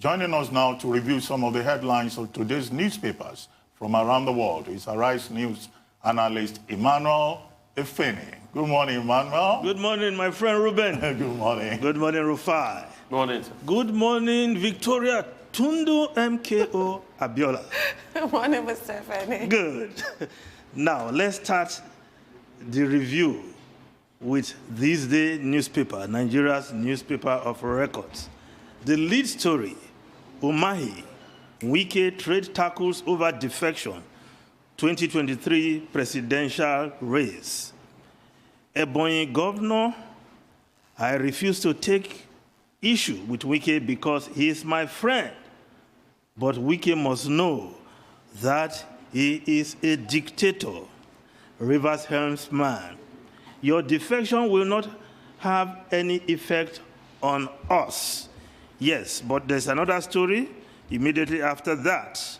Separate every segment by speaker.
Speaker 1: Joining us now to review some of the headlines of today's newspapers from around the world is Arise News analyst Emmanuel Efeni. Good morning, Emmanuel.
Speaker 2: Good morning, my friend Ruben.
Speaker 1: Good morning.
Speaker 2: Good morning, Rufai.
Speaker 3: Good morning, sir.
Speaker 2: Good morning, Victoria Tundu MKO Abiola.
Speaker 4: Good morning, Mr. Efeni.
Speaker 2: Good. Now, let's start the review with ThisDay newspaper, Nigeria's newspaper of records. The lead story, Umahi, Wike trade tackles over defection, 2023 presidential race. Ebonyi governor, I refuse to take issue with Wike because he is my friend. But Wike must know that he is a dictator. Rivers helmsman, your defection will not have any effect on us. Yes, but there's another story immediately after that.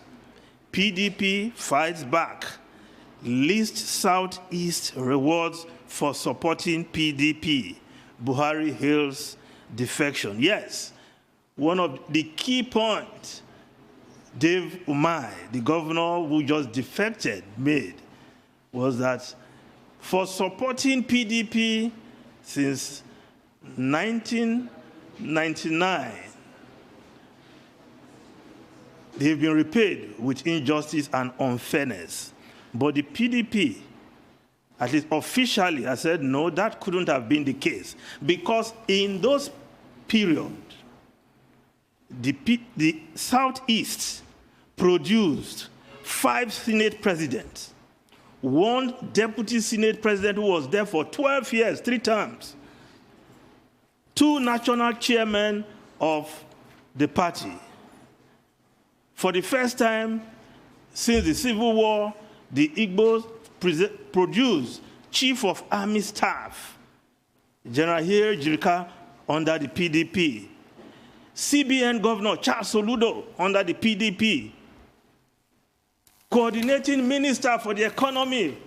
Speaker 2: PDP fights back. List Southeast rewards for supporting PDP. Buhari hails defection. Yes, one of the key points Dave Umahi, the governor who just defected, made was that for supporting PDP since 1999, they've been repaid with injustice and unfairness. But the PDP, at least officially, has said, no, that couldn't have been the case. Because in those periods, the Southeast produced 5 Senate presidents, 1 deputy Senate president who was there for 12 years, 3 terms, 2 national chairmen of the party. For the first time since the Civil War, the Igbos produced Chief of Army Staff, General Hire Jirika, under the PDP. CBN Governor Charles Soludo under the PDP. Coordinating Minister for the Economy,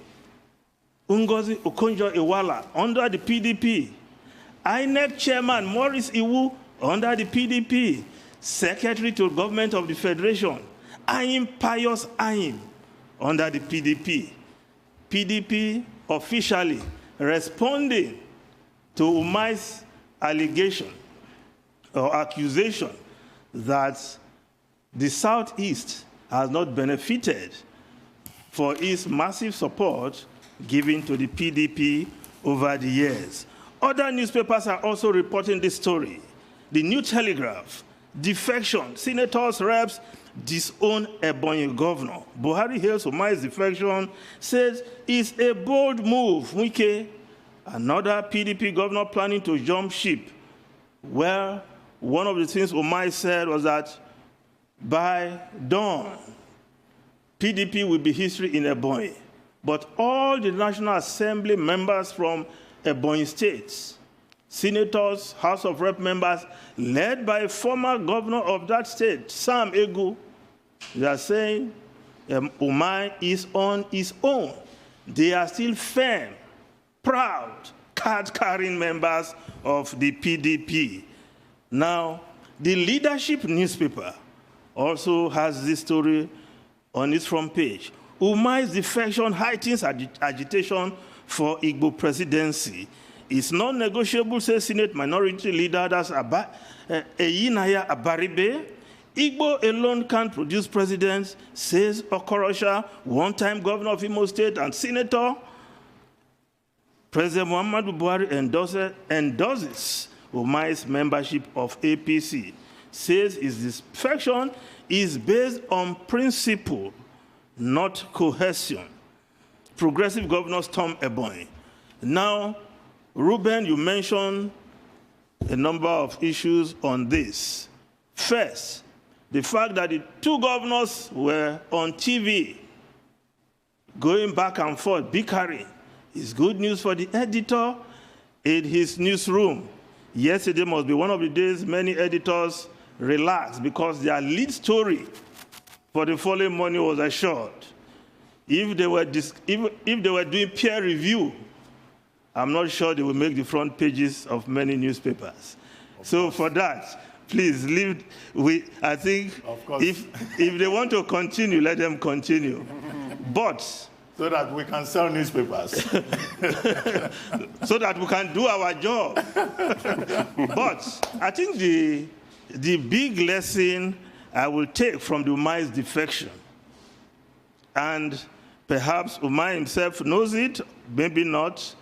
Speaker 2: Ngozi Okonjo-Iweala, under the PDP. INEC Chairman Maurice Iwu, under the PDP. Secretary to Government of the Federation, Ayim Pius Ayim, under the PDP. PDP officially responding to Umahi's allegation or accusation that the Southeast has not benefited for its massive support given to the PDP over the years. Other newspapers are also reporting this story. The New Telegraph, defection, senators, reps disown Ebonyi governor. Buhari hails Umahi's defection, says it's a bold move. Wike, another PDP governor planning to jump ship. Well, one of the things Umahi said was that by dawn, PDP will be history in Ebonyi. But all the National Assembly members from Ebonyi states, senators, House of Rep members, led by a former governor of that state, Sam Egu, they are saying Umahi is on his own. They are still firm, proud, card-carrying members of the PDP. Now, the Leadership newspaper also has this story on its front page. Umahi's defection heightens agitation for Igbo presidency. It's non-negotiable, says Senate Minority Leader, that's Eyinaya Abaribe. Igbo alone can't produce presidents, says Okorosha, one-time governor of Imo State and senator. President Muhammadu Buhari endorses Umahi's membership of APC, says his defection is based on principle, not cohesion. Progressive governor Tom Ebonyi. Now, Ruben, you mentioned a number of issues on this. First, the fact that the 2 governors were on TV going back and forth, bickering, is good news for the editor in his newsroom. Yesterday must be one of the days many editors relaxed because their lead story for the following morning was assured. If they were doing peer review, I'm not sure they will make the front pages of many newspapers. So for that, please leave. I think
Speaker 1: Of course.
Speaker 2: if they want to continue, let them continue. But
Speaker 1: so that we can sell newspapers.
Speaker 2: so that we can do our job. But I think the big lesson I will take from the Umahi's defection, and perhaps Umahi himself knows it, maybe not,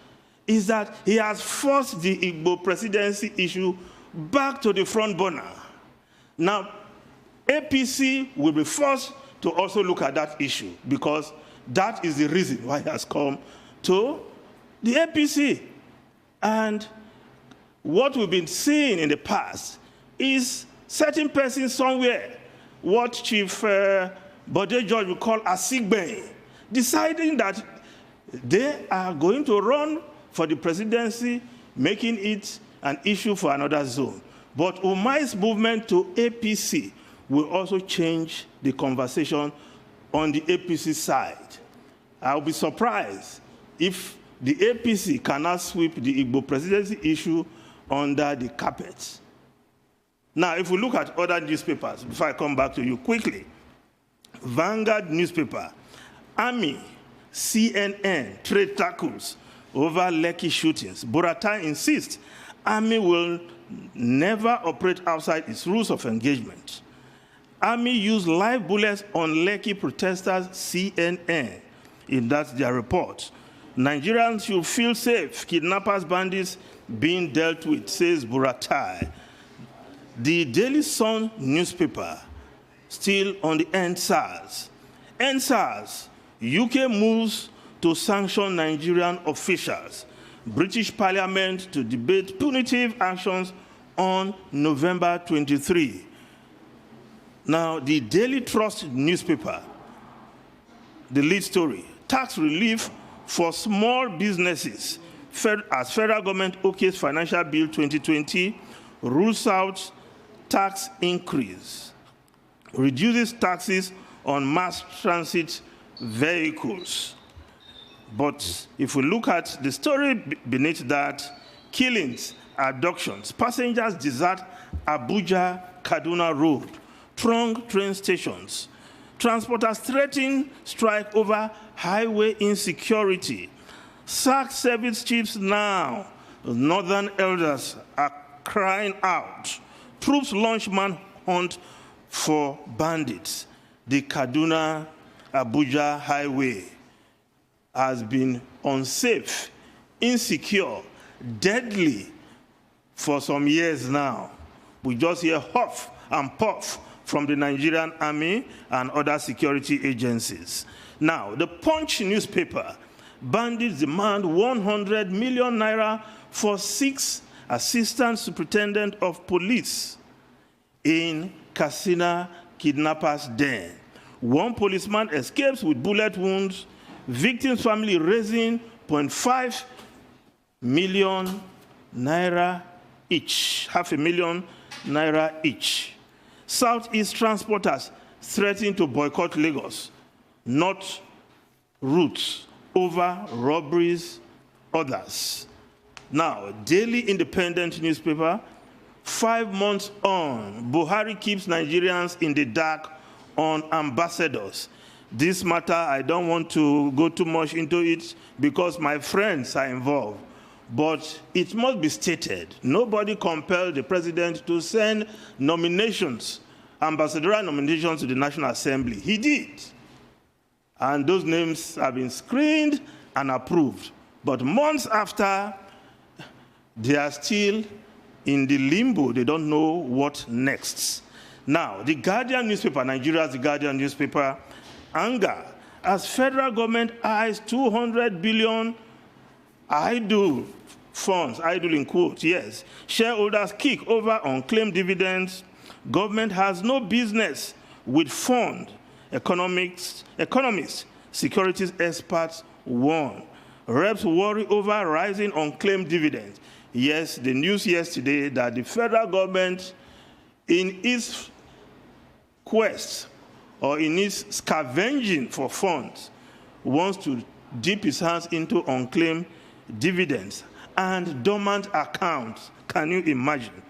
Speaker 2: is that he has forced the Igbo presidency issue back to the front burner. Now, APC will be forced to also look at that issue, because that is the reason why he has come to the APC. And what we've been seeing in the past is certain persons somewhere, what Chief Bode George will call a Sigbe, deciding that they are going to run for the presidency, making it an issue for another zone. But Umahi's movement to APC will also change the conversation on the APC side. I'll be surprised if the APC cannot sweep the Igbo presidency issue under the carpet. Now, if we look at other newspapers, before I come back to you quickly, Vanguard newspaper, Army, CNN, trade tackles over Lekki shootings. Buratai insists Army will never operate outside its rules of engagement. Army used live bullets on Lekki protesters, CNN. That's their report. Nigerians should feel safe. Kidnappers, bandits being dealt with, says Buratai. The Daily Sun newspaper, still on the NSAS. NSAS, UK moves to sanction Nigerian officials. British Parliament to debate punitive actions on November 23. Now, the Daily Trust newspaper, the lead story, tax relief for small businesses as federal government okays Financial Bill 2020, rules out tax increase, reduces taxes on mass transit vehicles. But if we look at the story beneath that, killings, abductions, passengers desert Abuja-Kaduna Road, throng train stations, transporters threaten strike over highway insecurity, sack service chiefs now, northern elders are crying out, troops launch manhunt for bandits. The Kaduna-Abuja highway has been unsafe, insecure, deadly for some years now. We just hear huff and puff from the Nigerian Army and other security agencies. Now, the Punch newspaper, bandits demand 100 million naira for 6 assistant superintendent of police in Katsina kidnappers' den. 1 policeman escapes with bullet wounds. Victim's family raising 0.5 million naira each, $500,000 naira each. Southeast transporters threatening to boycott Lagos, not routes over robberies, others. Now, Daily Independent newspaper, 5 months on, Buhari keeps Nigerians in the dark on ambassadors. This matter, I don't want to go too much into it because my friends are involved. But it must be stated, nobody compelled the president to send nominations, ambassadorial nominations to the National Assembly. He did. And those names have been screened and approved. But months after, they are still in the limbo. They don't know what next. Now, the Guardian newspaper, Nigeria's The Guardian newspaper, anger as federal government eyes 200 billion idle funds, idle in quotes, yes. Shareholders kick over unclaimed dividends. Government has no business with fund. Economists, securities experts warn. Reps worry over rising unclaimed dividends. Yes, the news yesterday that the federal government, in its quest or in its scavenging for funds, wants to dip its hands into unclaimed dividends and dormant accounts. Can you imagine?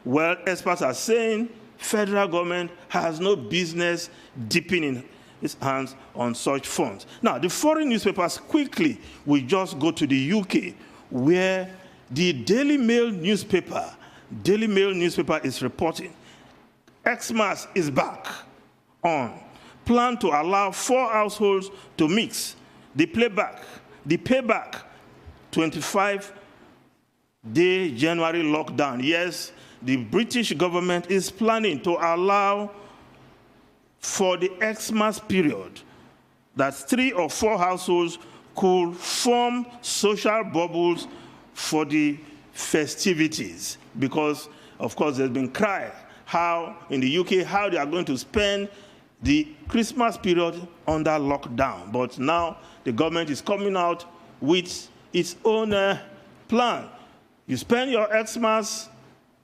Speaker 2: Well, experts are saying federal government has no business dipping in its hands on such funds. Now, the foreign newspapers quickly will just go to the UK, where the Daily Mail newspaper is reporting Xmas is back on. Plan to allow 4 households to mix the payback 25-day January lockdown. Yes, the British government is planning to allow for the Xmas period that 3 or 4 households could form social bubbles for the festivities, because, of course, there's been cry how in the UK how they are going to spend the Christmas period under lockdown. But now the government is coming out with its own plan. You spend your Xmas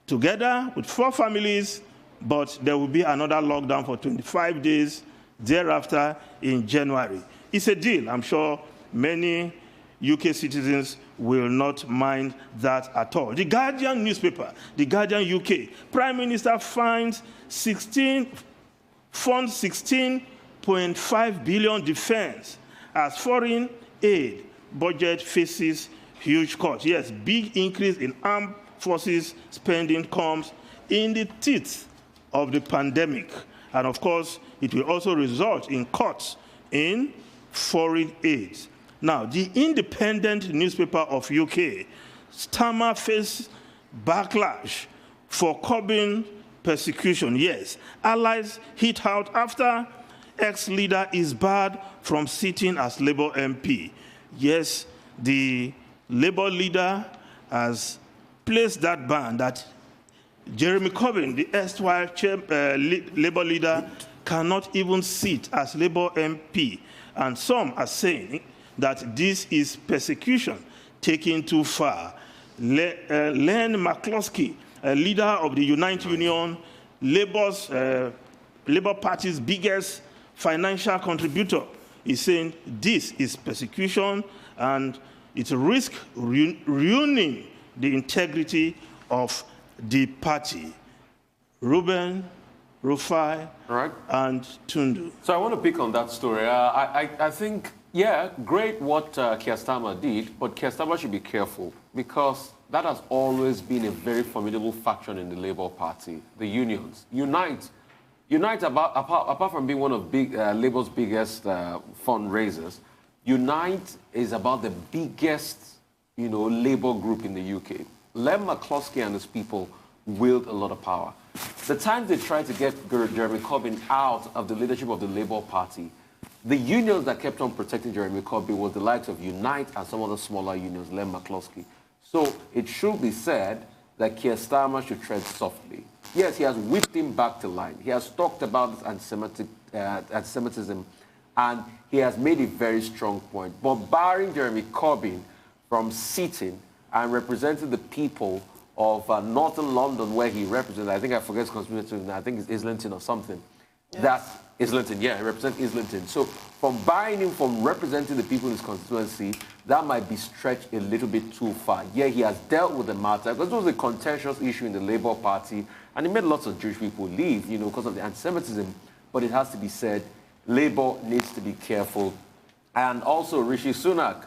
Speaker 2: together with 4 families, but there will be another lockdown for 25 days thereafter in January. It's a deal. I'm sure many UK citizens will not mind that at all. The Guardian newspaper, the Guardian UK, Prime Minister funds 16.5 billion defense as foreign aid budget faces huge cuts. Yes, big increase in armed forces spending comes in the teeth of the pandemic. And of course, it will also result in cuts in foreign aid. Now, the Independent newspaper of UK, Stammer faced backlash for curbing persecution. Yes, allies hit out after ex-leader is barred from sitting as Labour MP. Yes, the Labour leader has placed that ban that Jeremy Corbyn, the erstwhile Labour leader, cannot even sit as Labour MP. And some are saying that this is persecution taken too far. Len McCloskey, a leader of the Unite Union, Labour Party's biggest financial contributor, is saying this is persecution and it risks ruining the integrity of the party. Ruben, Rufai,
Speaker 3: right,
Speaker 2: and Tundu.
Speaker 3: So I want to pick on that story. I think, yeah, great what Keir Starmer did, but Keir Starmer should be careful because that has always been a very formidable faction in the Labour Party, the unions. Unite, apart from being one of Labour's biggest fundraisers, Unite is about the biggest, Labour group in the UK. Len McCloskey and his people wield a lot of power. The time they tried to get Jeremy Corbyn out of the leadership of the Labour Party, the unions that kept on protecting Jeremy Corbyn was the likes of Unite and some other smaller unions, Len McCloskey. So it should be said that Keir Starmer should tread softly. Yes, he has whipped him back to line. He has talked about anti-Semitism, and he has made a very strong point. But barring Jeremy Corbyn from sitting and representing the people of Northern London, where he represents, I think I forget his constituency, I think it's Islington or something. Yes. That's Islington, yeah, he represents Islington. So from barring him from representing the people in his constituency, that might be stretched a little bit too far. Yeah, he has dealt with the matter, because it was a contentious issue in the Labour Party, and it made lots of Jewish people leave, because of the anti-Semitism. But it has to be said, Labour needs to be careful. And also, Rishi Sunak,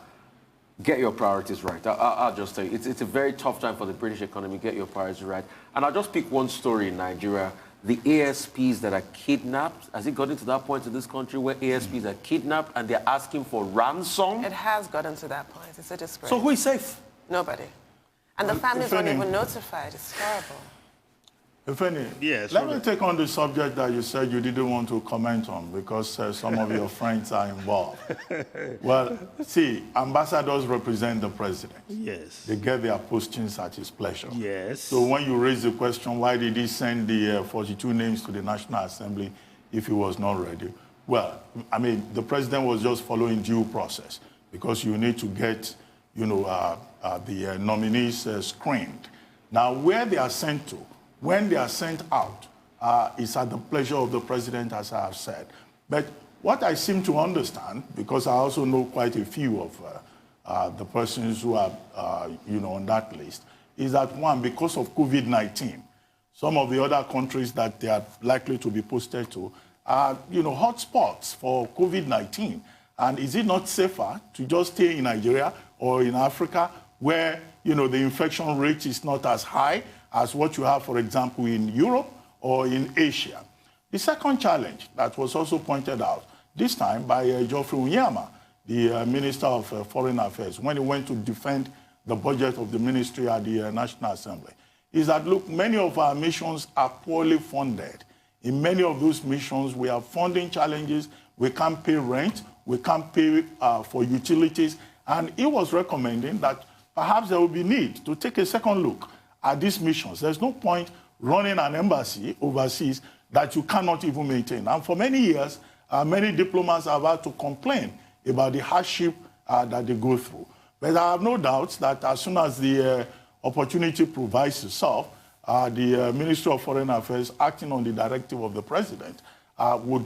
Speaker 3: get your priorities right. I'll just tell you, it's a very tough time for the British economy. Get your priorities right. And I'll just pick one story in Nigeria. The ASPs that are kidnapped. Has it gotten to that point in this country where ASPs are kidnapped and they're asking for ransom?
Speaker 4: It has gotten to that point. It's a disgrace.
Speaker 3: So who is safe?
Speaker 4: Nobody. And the families weren't even notified. It's terrible.
Speaker 1: Ifeni,
Speaker 2: yes,
Speaker 1: let me take on the subject that you said you didn't want to comment on because some of your friends are involved. Well, see, ambassadors represent the president.
Speaker 2: Yes.
Speaker 1: They get their postings at his pleasure.
Speaker 2: Yes.
Speaker 1: So when you raise the question, why did he send the 42 names to the National Assembly if he was not ready? Well, I mean, the president was just following due process because you need to get, the nominees screened. Now, where they are sent to, when they are sent out, it's at the pleasure of the president, as I have said. But what I seem to understand, because I also know quite a few of the persons who are, on that list, is that one, because of COVID-19, some of the other countries that they are likely to be posted to are, hotspots for COVID-19. And is it not safer to just stay in Nigeria or in Africa where, the infection rate is not as high as what you have, for example, in Europe or in Asia? The second challenge that was also pointed out, this time by Geoffrey Onyema, the Minister of Foreign Affairs, when he went to defend the budget of the ministry at the National Assembly, is that, look, many of our missions are poorly funded. In many of those missions, we have funding challenges. We can't pay rent. We can't pay for utilities. And he was recommending that perhaps there will be need to take a second look at these missions. There's no point running an embassy overseas that you cannot even maintain. And for many years, many diplomats have had to complain about the hardship that they go through. But I have no doubts that as soon as the opportunity provides itself, the Ministry of Foreign Affairs, acting on the directive of the President, would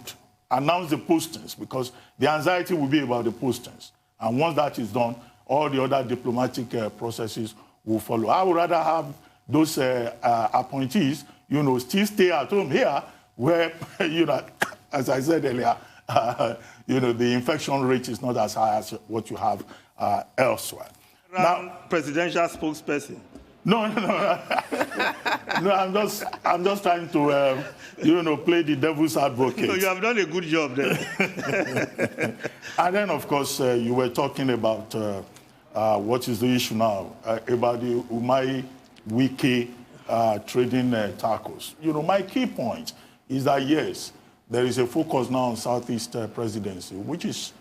Speaker 1: announce the postings, because the anxiety will be about the postings. And once that is done, all the other diplomatic processes will follow. I would rather have those appointees, still stay at home here, where, as I said earlier, the infection rate is not as high as what you have elsewhere.
Speaker 2: Now, presidential spokesperson.
Speaker 1: No. No, I'm just trying to, play the devil's advocate.
Speaker 2: No, you have done a good job there.
Speaker 1: And then, of course, you were talking about what is the issue now, about the Umahi, Wike trading tacos. My key point is that, yes, there is a focus now on Southeast presidency, which is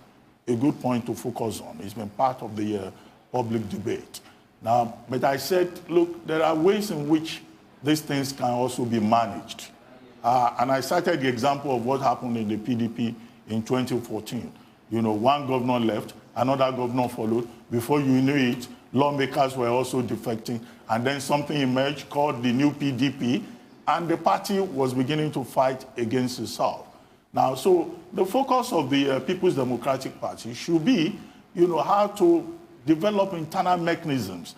Speaker 1: a good point to focus on. It's been part of the public debate. Now, but I said, look, there are ways in which these things can also be managed. And I cited the example of what happened in the PDP in 2014. One governor left, another governor followed. Before you knew it, lawmakers were also defecting. And then something emerged called the new PDP, and the party was beginning to fight against itself. Now, so the focus of the People's Democratic Party should be, how to develop internal mechanisms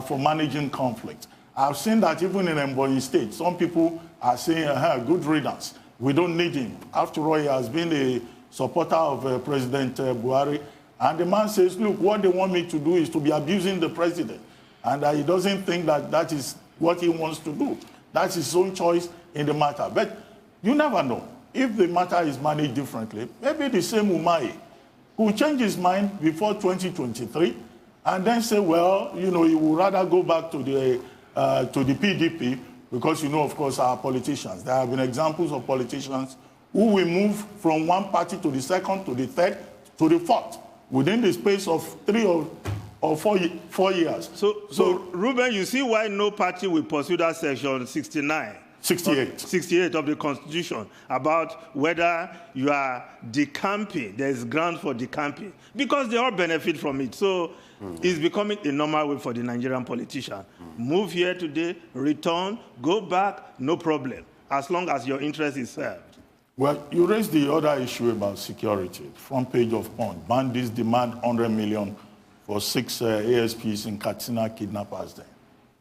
Speaker 1: for managing conflict. I've seen that even in Mbonyi State, some people are saying, good riddance. We don't need him. After all, he has been a supporter of President Buhari. And the man says, look, what they want me to do is to be abusing the president. And he doesn't think that that is what he wants to do. That's his own choice in the matter. But you never know. If the matter is managed differently, maybe the same Umahi who change his mind before 2023 and then say, well, he would rather go back to the PDP because, of course, our politicians. There have been examples of politicians who will move from one party to the second, to the third, to the fourth within the space of 3 or 4 years.
Speaker 2: So Ruben, you see why no party will pursue that section 68 of the Constitution about whether you are decamping, there is ground for decamping, because they all benefit from it. So it's becoming a normal way for the Nigerian politician. Move here today, return, go back, no problem, as long as your interest is served.
Speaker 1: Well, you raised the other issue about security. Front page of Punch. Bandits demand 100 million for 6 ASPs in Katsina kidnappers there.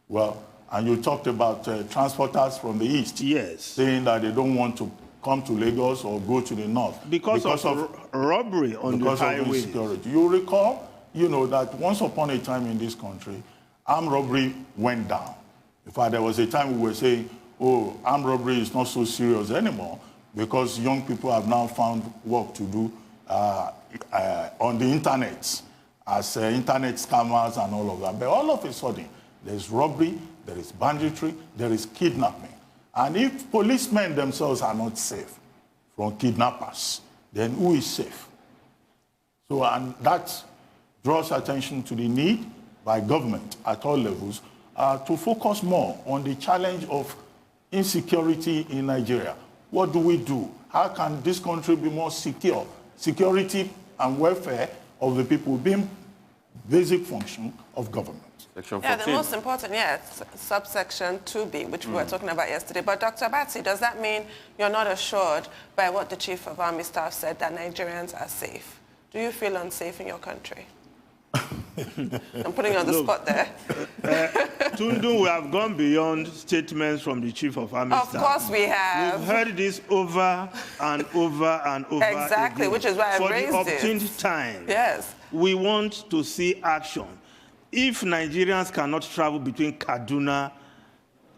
Speaker 1: Well, and you talked about transporters from the east.
Speaker 2: Yes.
Speaker 1: Saying that they don't want to come to Lagos or go to the north.
Speaker 2: Because of robbery on the highway.
Speaker 1: Because of insecurity. You recall, that once upon a time in this country, armed robbery went down. In fact, there was a time we were saying, oh, armed robbery is not so serious anymore because young people have now found work to do on the internet as internet scammers and all of that. But all of a sudden, there's robbery, there is banditry, there is kidnapping. And if policemen themselves are not safe from kidnappers, then who is safe? So, and that draws attention to the need by government at all levels to focus more on the challenge of insecurity in Nigeria. What do we do? How can this country be more secure? Security and welfare of the people being basic function of government.
Speaker 3: Section 14.
Speaker 4: Yeah, the most important, subsection 2B, which we were talking about yesterday. But Dr. Batsi, does that mean you're not assured by what the Chief of Army Staff said that Nigerians are safe? Do you feel unsafe in your country? I'm putting you on the spot there.
Speaker 2: Tundun, we have gone beyond statements from the Chief of Army Staff.
Speaker 4: Of course we have.
Speaker 2: We've heard this over and over and over
Speaker 4: Exactly,
Speaker 2: again.
Speaker 4: which is why I raised it.
Speaker 2: For the umpteenth time.
Speaker 4: Yes.
Speaker 2: We want to see action. If Nigerians cannot travel between Kaduna,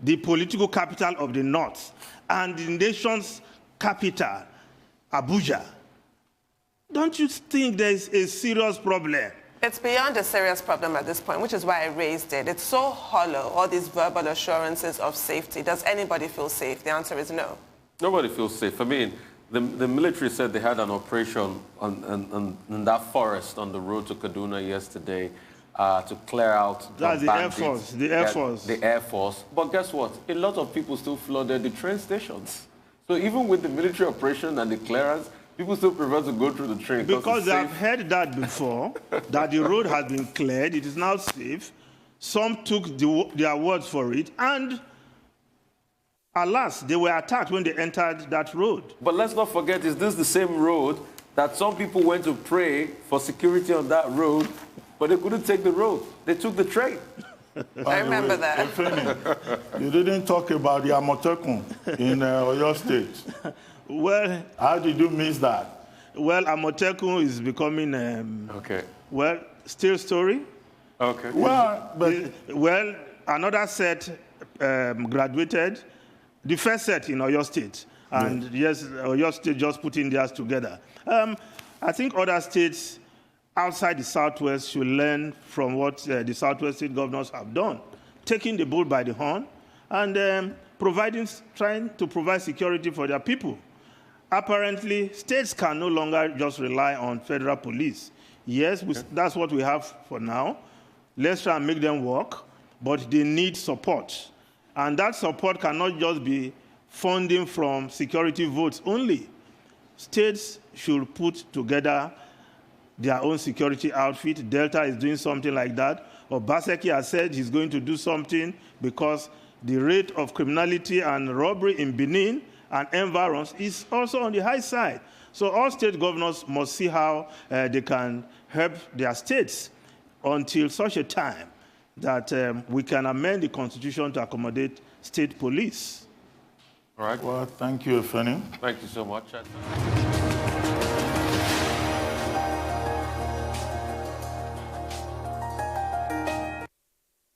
Speaker 2: the political capital of the North, and the nation's capital, Abuja, don't you think there is a serious problem?
Speaker 4: It's beyond a serious problem at this point, which is why I raised it. It's so hollow, all these verbal assurances of safety. Does anybody feel safe? The answer is no.
Speaker 3: Nobody feels safe. I mean, the military said they had an operation in that forest on the road to Kaduna yesterday to clear out
Speaker 2: That's the
Speaker 3: bandits.
Speaker 2: Air Force. The Air Force.
Speaker 3: The Air Force. But guess what? A lot of people still flooded the train stations. So even with the military operation and the clearance, people still prefer to go through the train.
Speaker 2: Because they have heard that before, that the road has been cleared, it is now safe. Some took their words for it, and alas, they were attacked when they entered that road.
Speaker 3: But let's not forget, is this the same road that some people went to pray for security on that road, but they couldn't take the road? They took the train.
Speaker 4: I remember that.
Speaker 1: Efeni, you didn't talk about the Amotekun in Oyo State.
Speaker 2: Well,
Speaker 1: how did you miss that?
Speaker 2: Well, Amotekun is becoming,
Speaker 3: Okay.
Speaker 2: well, still story.
Speaker 3: Okay.
Speaker 1: Well, but
Speaker 2: Well, another set graduated, the first set in Oyo State. And yes, Oyo State just putting theirs together. I think other states outside the Southwest should learn from what the Southwest state governors have done, taking the bull by the horn and trying to provide security for their people. Apparently, states can no longer just rely on federal police. Yes, that's what we have for now. Let's try and make them work, but they need support. And that support cannot just be funding from security votes only. States should put together their own security outfit. Delta is doing something like that. Obaseki has said he's going to do something because the rate of criminality and robbery in Benin and environs is also on the high side. So all state governors must see how they can help their states until such a time that we can amend the constitution to accommodate state police.
Speaker 3: All right.
Speaker 1: well, thank you, Efeni.
Speaker 3: Thank you so much.